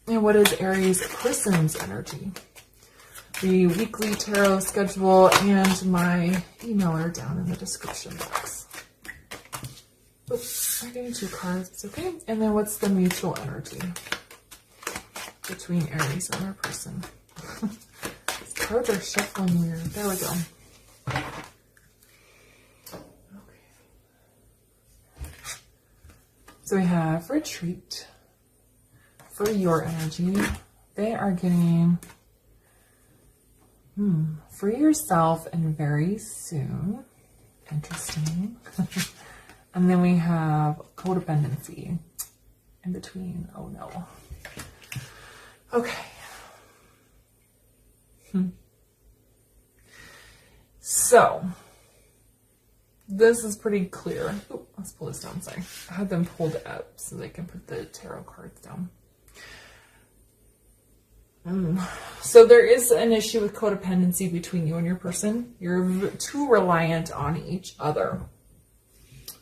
And what is Aries person's energy? The weekly tarot schedule and my email are down in the description box. Oops, I'm getting 2 cards. It's okay. And then what's the mutual energy between Aries and their person? These cards are shuffling weird. There we go. Okay. So we have retreat for your energy. They are getting free yourself and very soon. Interesting. And then we have codependency in between. Oh no. Okay. So this is pretty clear. Ooh, let's pull this down. Sorry. I had them pulled up so they can put the tarot cards down. So there is an issue with codependency between you and your person. You're too reliant on each other.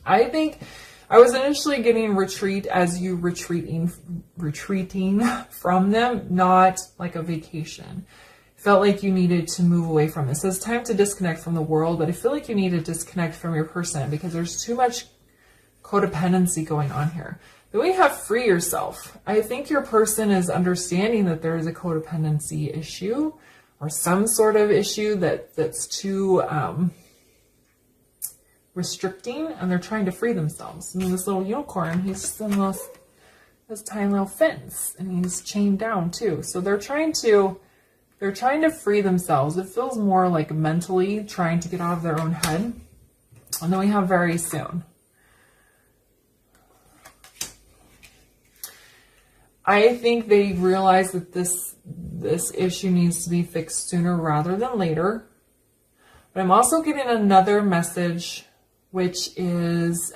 I think I was initially getting retreat as you retreating from them, not like a vacation. Felt like you needed to move away from this. It's time to disconnect from the world, but I feel like you need to disconnect from your person because there's too much codependency going on here. Then we have free yourself. I think your person is understanding that there is a codependency issue or some sort of issue that's too restricting, and they're trying to free themselves. And this little unicorn, he's just in this tiny little fence, and he's chained down too. So they're trying to free themselves. It feels more like mentally trying to get out of their own head. And then we have very soon. I think they realize that this issue needs to be fixed sooner rather than later. But I'm also getting another message, which is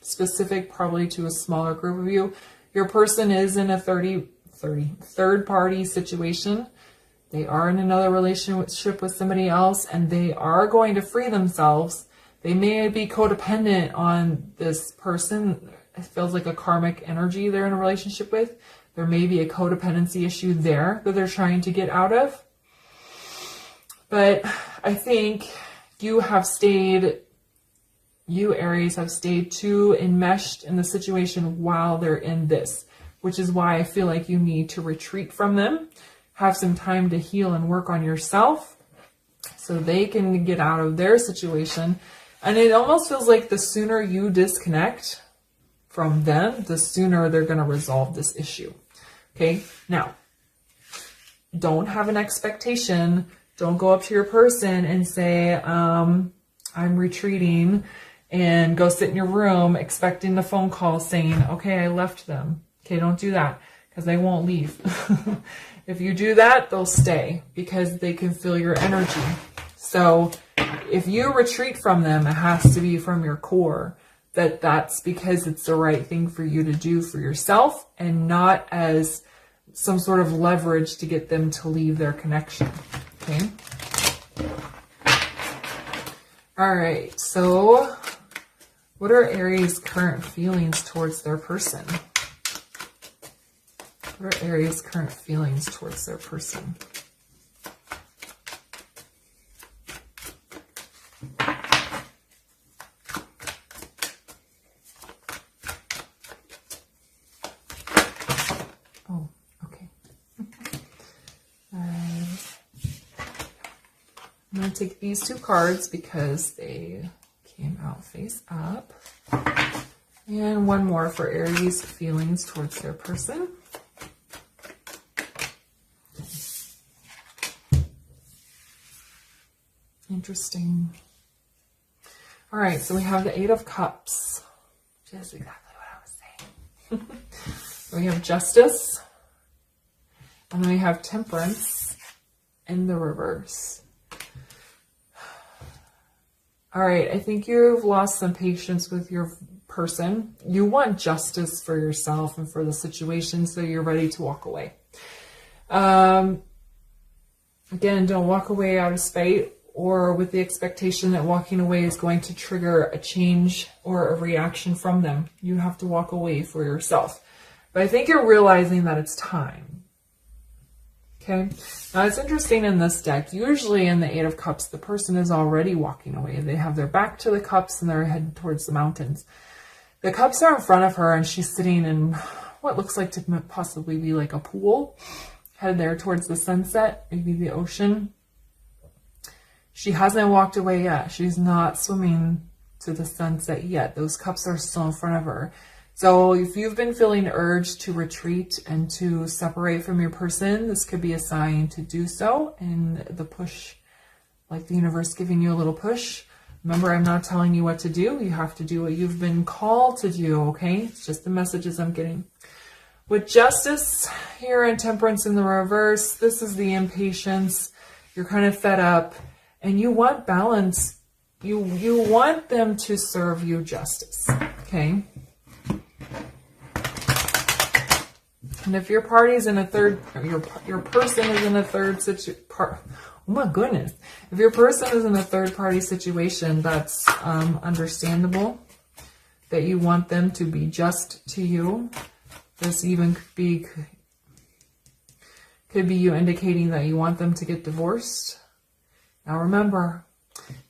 specific probably to a smaller group of you. Your person is in a third-party situation. They are in another relationship with somebody else, and they are going to free themselves. They may be codependent on this person. It feels like a karmic energy they're in a relationship with. There may be a codependency issue there that they're trying to get out of. But I think you Aries have stayed too enmeshed in the situation while they're in this, which is why I feel like you need to retreat from them, have some time to heal and work on yourself so they can get out of their situation. And it almost feels like the sooner you disconnect from them, the sooner they're going to resolve this issue. Okay, now, don't have an expectation. Don't go up to your person and say, I'm retreating, and go sit in your room expecting the phone call saying, okay, I left them. Okay, don't do that because they won't leave. If you do that, they'll stay because they can feel your energy. So if you retreat from them, it has to be from your core. That's because it's the right thing for you to do for yourself and not as some sort of leverage to get them to leave their connection. Okay. All right. So what are Aries' current feelings towards their person? What are Aries' current feelings towards their person? Oh, okay. I'm going to take these 2 cards because they came out face up. And one more for Aries' feelings towards their person. Interesting. All right, so we have the 8 of Cups, which is exactly what I was saying. We have Justice, and then we have Temperance in the reverse. All right, I think you've lost some patience with your person. You want justice for yourself and for the situation, so you're ready to walk away. Again, don't walk away out of spite or with the expectation that walking away is going to trigger a change or a reaction from them. You have to walk away for yourself. But I think you're realizing that it's time. Okay. Now it's interesting in this deck, usually in the Eight of Cups, the person is already walking away. They have their back to the cups and they're headed towards the mountains. The cups are in front of her and she's sitting in what looks like to possibly be like a pool, headed there towards the sunset, maybe the ocean. She hasn't walked away yet. She's not swimming to the sunset yet. Those cups are still in front of her. So if you've been feeling urged to retreat and to separate from your person, this could be a sign to do so. And the push, like the universe giving you a little push. Remember, I'm not telling you what to do. You have to do what you've been called to do, okay? It's just the messages I'm getting. With Justice here and Temperance in the reverse, this is the impatience. You're kind of fed up and you want balance. You want them to serve you justice, okay? And if your party's in a third, or your person is in a third oh my goodness. If your person is in a third party situation, that's understandable that you want them to be just to you. This even could be you indicating that you want them to get divorced. Now remember,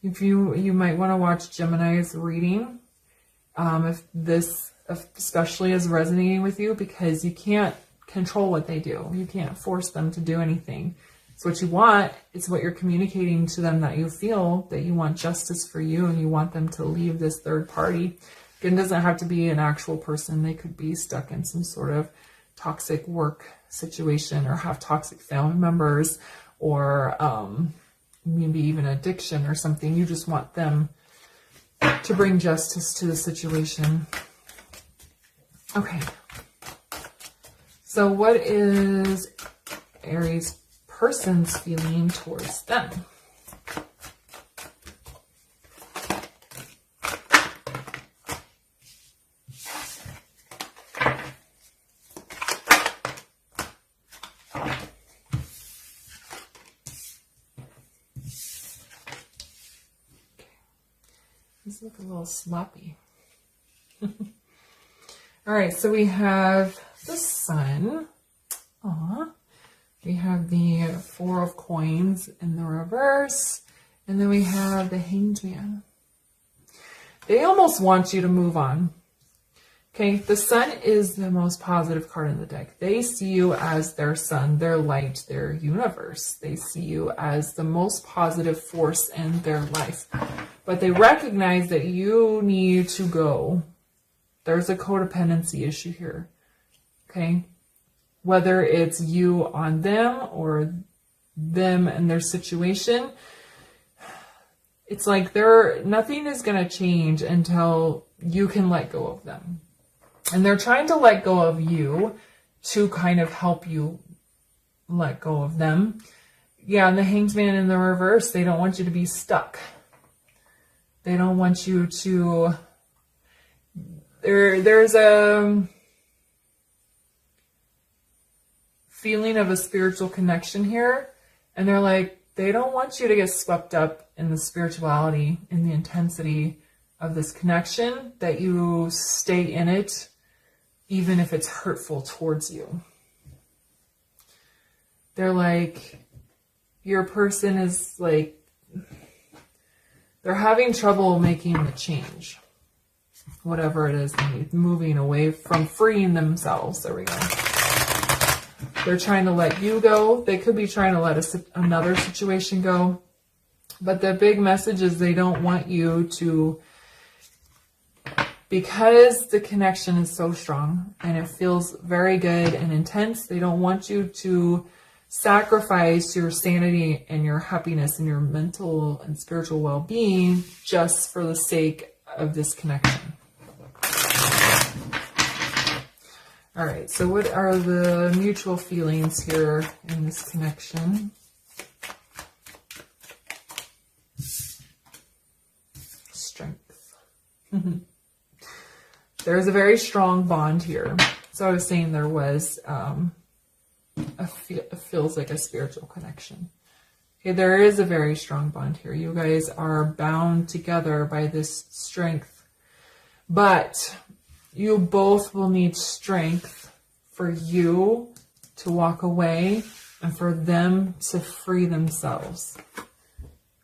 if you might want to watch Gemini's reading, if this especially is resonating with you, because you can't control what they do. You can't force them to do anything. So what you want is what you're communicating to them, that you feel that you want justice for you and you want them to leave this third party. It doesn't have to be an actual person. They could be stuck in some sort of toxic work situation or have toxic family members or maybe even addiction or something. You just want them to bring justice to the situation. Okay. So what is Aries person's feeling towards them? These look a little sloppy. All right, so we have the Sun. Aww. We have the Four of Coins in the reverse. And then we have the Hanged Man. They almost want you to move on. Okay, the Sun is the most positive card in the deck. They see you as their sun, their light, their universe. They see you as the most positive force in their life. But they recognize that you need to go. There's a codependency issue here. Okay? Whether it's you on them or them and their situation, it's like nothing is going to change until you can let go of them. And they're trying to let go of you to kind of help you let go of them. Yeah, and the Hanged Man in the reverse, they don't want you to be stuck. They don't want you to... There's a feeling of a spiritual connection here. And they're like, they don't want you to get swept up in the spirituality, in the intensity of this connection, that you stay in it, even if it's hurtful towards you. They're like, your person is like, they're having trouble making the change. Whatever it is, moving away from freeing themselves. There we go. They're trying to let you go. They could be trying to let another situation go. But the big message is they don't want you to, because the connection is so strong and it feels very good and intense, they don't want you to sacrifice your sanity and your happiness and your mental and spiritual well-being just for the sake of this connection. All right, so what are the mutual feelings here in this connection? Strength. There's a very strong bond here. So I was saying there was, it feels like a spiritual connection. Okay, there is a very strong bond here. You guys are bound together by this strength. But you both will need strength for you to walk away and for them to free themselves.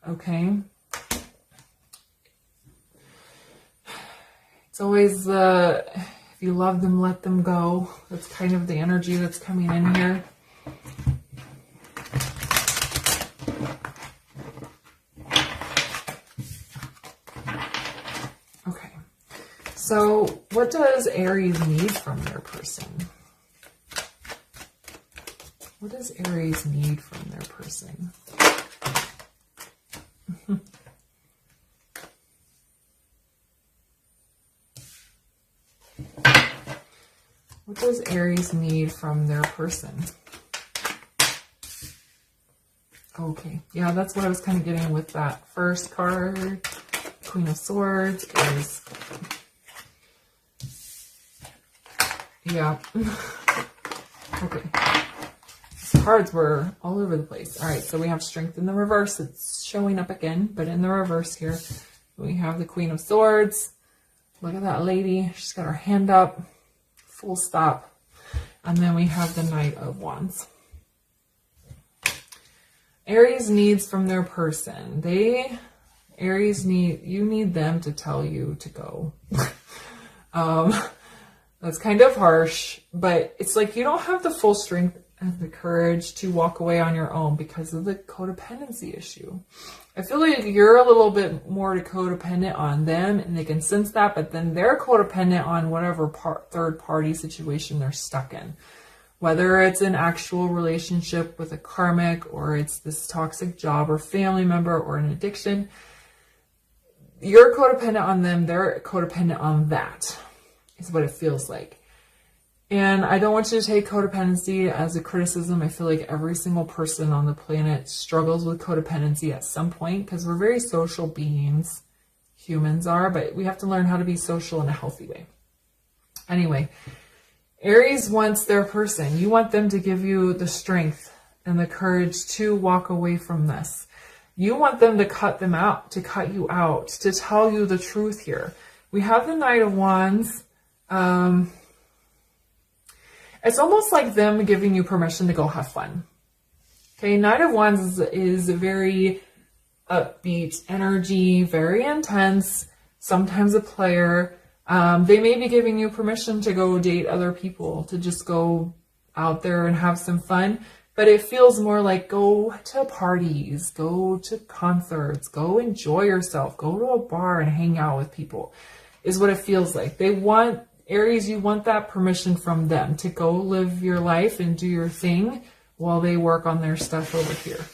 Okay? It's always if you love them, let them go. That's kind of the energy that's coming in here. Okay. So what does Aries need from their person? What does Aries need from their person? What does Aries need from their person? Okay, yeah, that's what I was kind of getting with that first card. Queen of Swords is... Yeah. Okay. These cards were all over the place. All right, so we have Strength in the reverse. It's showing up again, but in the reverse here, we have the Queen of Swords. Look at that lady. She's got her hand up. Full stop. And then we have the Knight of Wands. Aries needs from their person. Aries you need them to tell you to go. That's kind of harsh, but it's like you don't have the full strength and the courage to walk away on your own because of the codependency issue. I feel like you're a little bit more codependent on them and they can sense that, but then they're codependent on whatever third party situation they're stuck in. Whether it's an actual relationship with a karmic or it's this toxic job or family member or an addiction, you're codependent on them, they're codependent on that, is what it feels like. And I don't want you to take codependency as a criticism. I feel like every single person on the planet struggles with codependency at some point because we're very social beings. Humans are, but we have to learn how to be social in a healthy way. Anyway, Aries wants their person. You want them to give you the strength and the courage to walk away from this. You want them to cut them out, to cut you out, to tell you the truth here. We have the Knight of Wands. It's almost like them giving you permission to go have fun. Okay, Knight of Wands is a very upbeat energy, very intense, sometimes a player. They may be giving you permission to go date other people, to just go out there and have some fun. But it feels more like go to parties, go to concerts, go enjoy yourself, go to a bar and hang out with people, is what it feels like. They want, Aries, you want that permission from them to go live your life and do your thing while they work on their stuff over here.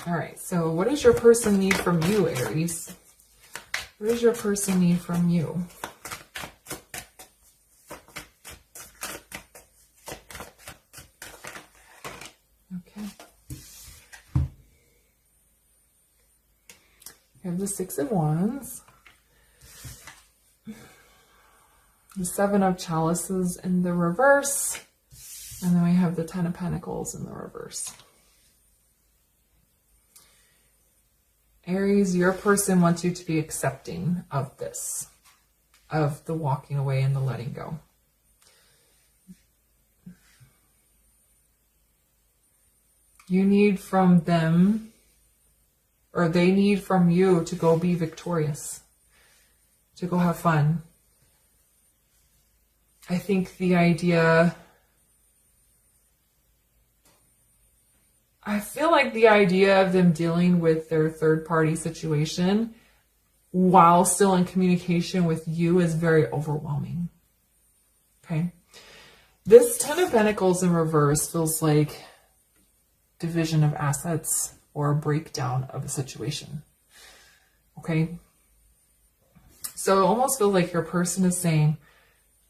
All right, so what does your person need from you, Aries? What does your person need from you? Okay. You have the Six of Wands, the Seven of Chalices in the reverse, and then we have the Ten of Pentacles in the reverse. Aries, your person wants you to be accepting of this, of the walking away and the letting go. You need from them, or they need from you to go be victorious, to go have fun. I think the idea, I feel like the idea of them dealing with their third party situation while still in communication with you is very overwhelming. Okay. This Ten of Pentacles in reverse feels like division of assets or a breakdown of a situation. Okay. So it almost feels like your person is saying,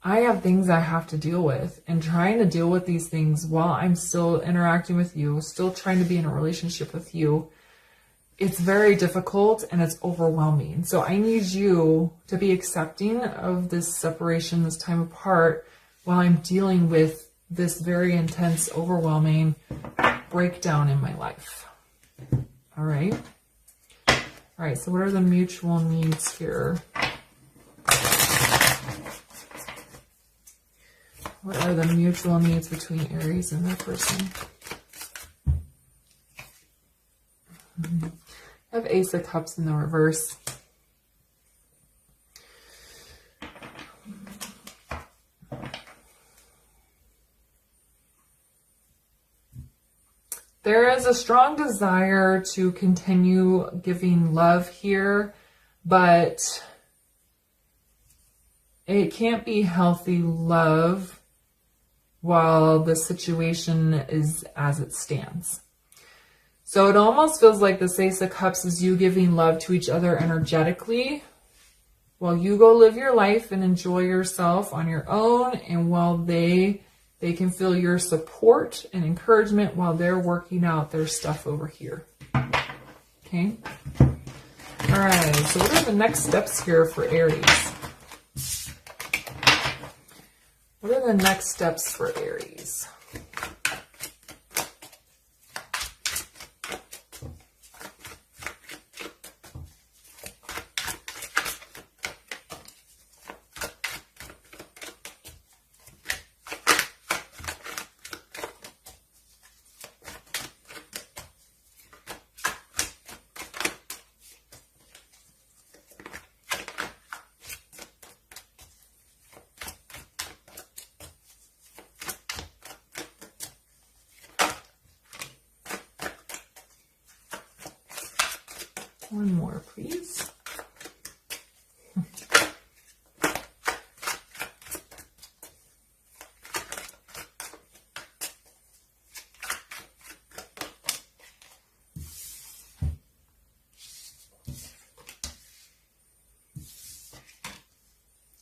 I have things I have to deal with, and trying to deal with these things while I'm still interacting with you, still trying to be in a relationship with you. It's very difficult and it's overwhelming. So I need you to be accepting of this separation, this time apart, while I'm dealing with this very intense, overwhelming breakdown in my life. All right. All right, so what are the mutual needs here? What are the mutual needs between Aries and their person? I have Ace of Cups in the reverse. There is a strong desire to continue giving love here, but it can't be healthy love while the situation is as it stands. So it almost feels like this Ace of Cups is you giving love to each other energetically while you go live your life and enjoy yourself on your own, and while they can feel your support and encouragement while they're working out their stuff over here. Okay? All right, so what are the next steps here for Aries? What are the next steps for Aries? One more, please.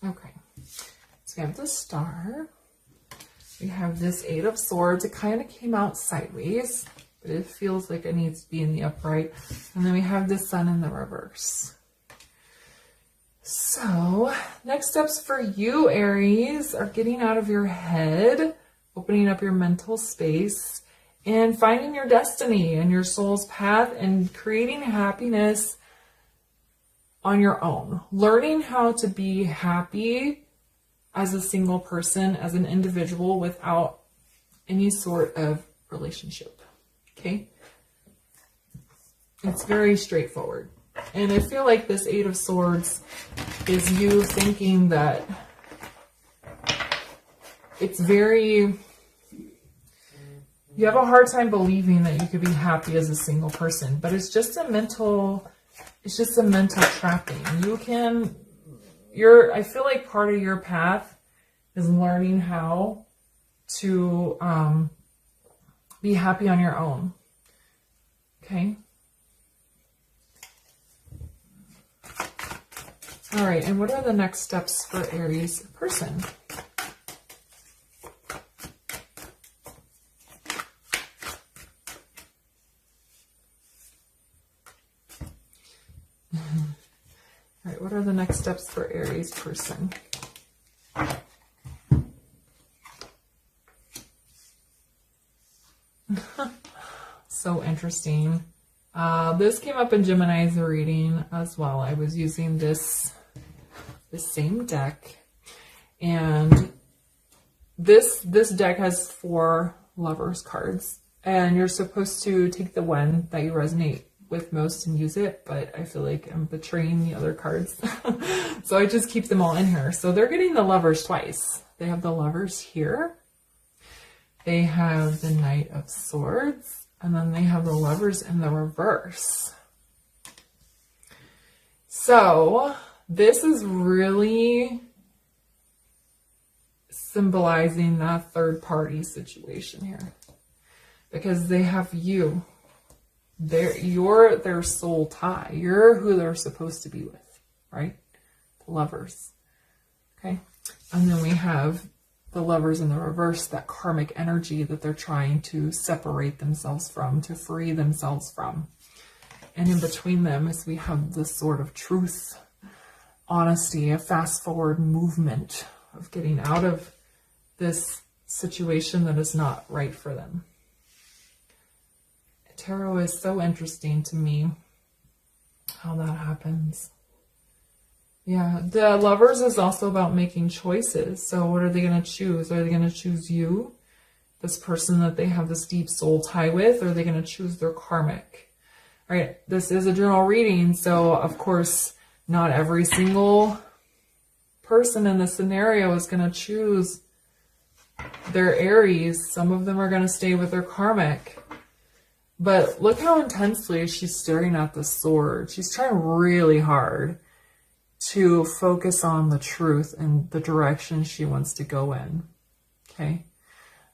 Okay, so we have the Star. We have this Eight of Swords. It kind of came out sideways, but it feels like it needs to be in the upright. And then we have the Sun in the reverse. So next steps for you, Aries, are getting out of your head, opening up your mental space, and finding your destiny and your soul's path and creating happiness on your own. Learning how to be happy as a single person, as an individual, without any sort of relationship. Okay? It's very straightforward. And I feel like this Eight of Swords is you thinking that it's very... You have a hard time believing that you could be happy as a single person, but it's just a mental... It's just a mental trapping. I feel like part of your path is learning how to be happy on your own. Okay? All right, and what are the next steps for Aries person? All right, what are the next steps for Aries person? So interesting. This came up in Gemini's reading as well. I was using this same deck, and this deck has 4 lovers cards, and you're supposed to take the one that you resonate with most and use it, but I feel like I'm betraying the other cards. So I just keep them all in here. So they're getting the lovers twice. They have the lovers here. They have the Knight of Swords, and then they have the lovers in the reverse. So this is really symbolizing that third party situation here, because they have you. You're their soul tie. You're who they're supposed to be with, right? The lovers. Okay. And then we have the lovers in the reverse, that karmic energy that they're trying to separate themselves from, to free themselves from. And in between them is we have this sort of truth, honesty, a fast forward movement of getting out of this situation that is not right for them. Tarot is so interesting to me. how that happens. Yeah, the Lovers is also about making choices. So what are they going to choose? Are they going to choose you, this person that they have this deep soul tie with, or are they going to choose their karmic? All right, this is a general reading, so of course, not every single person in the scenario is going to choose their Aries. Some of them are going to stay with their karmic. But look how intensely she's staring at the sword. She's trying really hard to focus on the truth and the direction she wants to go in. Okay.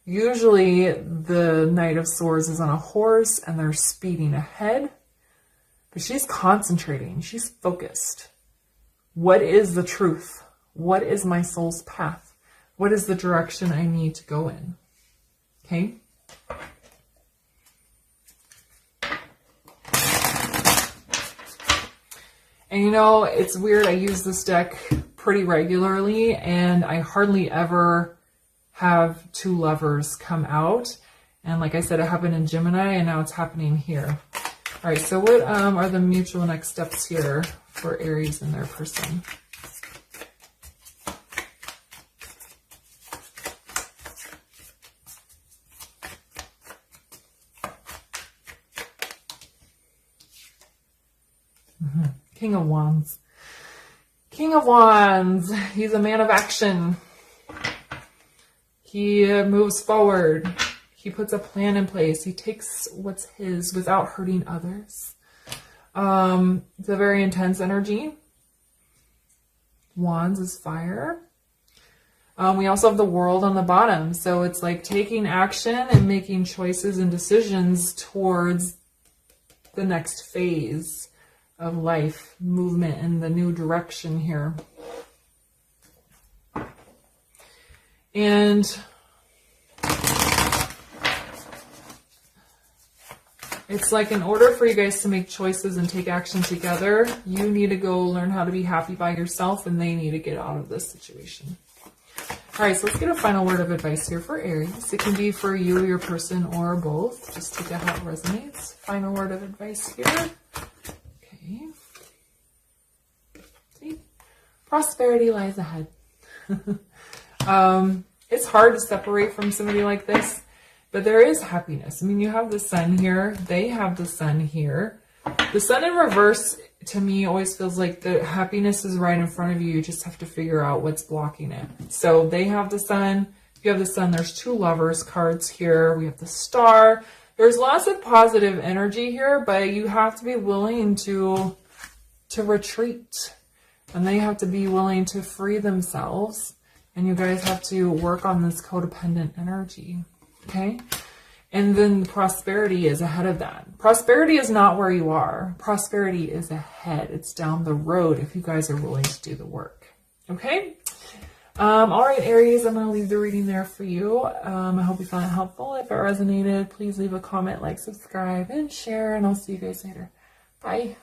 Usually the Knight of Swords is on a horse and they're speeding ahead, but she's concentrating. She's focused. What is the truth? What is my soul's path? What is the direction I need to go in? Okay. And you know, it's weird, I use this deck pretty regularly and I hardly ever have two lovers come out. And like I said, it happened in Gemini and now it's happening here. All right, so what are the mutual next steps here for Aries and their person? King of Wands. King of Wands. He's a man of action. He moves forward. He puts a plan in place. He takes what's his without hurting others. It's a very intense energy. Wands is fire. We also have the World on the bottom. So it's like taking action and making choices and decisions towards the next phase of life, movement in the new direction here. And it's like in order for you guys to make choices and take action together, you need to go learn how to be happy by yourself and they need to get out of this situation. All right, so let's get a final word of advice here for Aries. It can be for you, your person, or both. Just take it how it resonates. Final word of advice here. See? Prosperity lies ahead. It's hard to separate from somebody like this, but there is happiness. I mean, you have the sun here. They have the sun here. The sun in reverse, to me, always feels like the happiness is right in front of you. You just have to figure out what's blocking it. So they have the sun. If you have the sun, there's two lovers cards here. We have the star. There's lots of positive energy here, but you have to be willing to retreat. And they have to be willing to free themselves. And you guys have to work on this codependent energy. Okay? And then prosperity is ahead of that. Prosperity is not where you are. Prosperity is ahead. It's down the road if you guys are willing to do the work. Okay? All right, Aries, I'm going to leave the reading there for you. I hope you found it helpful. If it resonated, please leave a comment, like, subscribe, and share, and I'll see you guys later. Bye.